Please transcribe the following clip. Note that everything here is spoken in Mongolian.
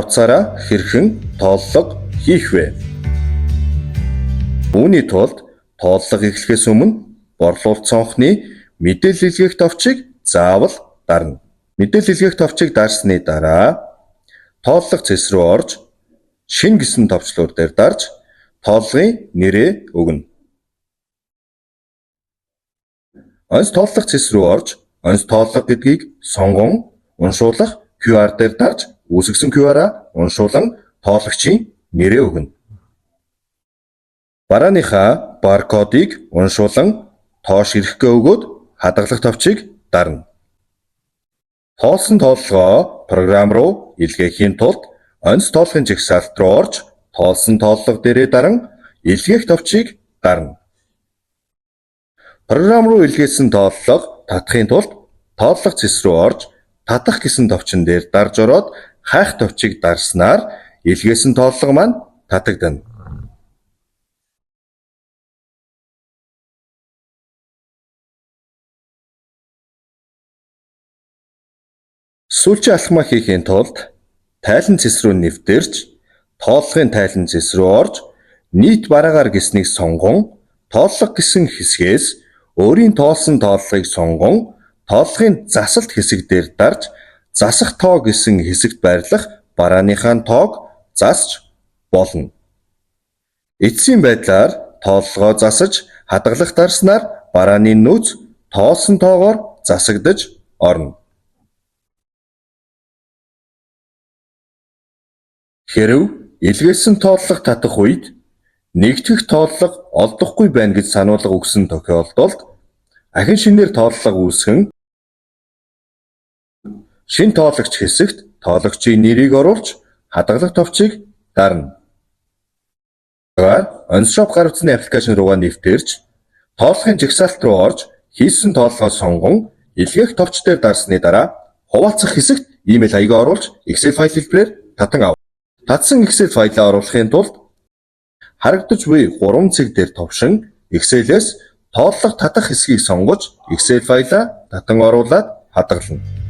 утсаараа хэрхэн тооллого хийх вэ? Үүний тулд тооллого эхлэхээс өмнө борлуулалт цонхны мэдээлэл илгээх товчийг заавал дарна. Мэдээлэл илгээх товчийг дарсны дараа тооллого цэс рүү орж шинэ гэсэн товчлуур дээр дарж тооллогын нэрээ өгнө. Онц тооллого цэс рүү орж онц тооллого гэдгийг сонгон уншуулах QR дээр дарж үүсгэсэн QR-аа уншуулан тооллогчийн нэрээ өгнө. Барааныхаа баркодыг уншуулан тоош ирэхгээ өгөөд хадгалах товчийг дарна. Тоолсон тооллогоо програм руу илгээхийн тулд онц тооллогын жагсаалт руу орж тоолсон тооллого дээрээ даран илгээх товчийг дарна. Програм руу илгээсэн тооллого татахын тулд тооллого цэс рүү орж татах гэсэн товчин дээр дарж ороод хайх товчийг дарснаар илгээсэн тооллого маань татагдана. Сүүлчийн алхмаа хийхийн тулд тайлан цэс рүү нэвтэрч тооллогын тайлан цэс рүү орж нийт бараагаар гэснийг сонгон тооллого гэсэн хэсгээс өөрийн тоолсон тооллогыг сонгон тооллогын засалт хэсэг дээр дарж засах тоо гэсэн хэсэгт байрлах барааныхаа тоог засч болно. Эцсийн байдлаар тооллогоо засаж хадгалах дарснаар барааны нөөц тоолсон тоогоор засагдаж орно. Хэрэв илгээсэн тооллого татах үед нэгтгэх тооллого олдохгүй байна гэж сануулга өгсөн тохиолдолд ахин шинээр тооллого үүсгэн шинэ тооллогч хэсэгт тооллогчийн нэрийг оруулж хадгалах товчийг дарна. OnShop гар утасны аппликейшн руугаа нэвтэрч тооллогын жагсаалт руу орж хийсэн тооллогоо сонгон илгээх товч дээр дарсны дараа хуваалцах хэсэгт имэйл хаягаа оруулж Excel файл хэлбэрээр татан ав. Татсан Excel файлаа оруулахын тулд харагдаж буй 3 цэг дээр товшин Excel-ээс тооллого татах хэсгийг сонгож Excel файлаа татан оруулаад хадгална.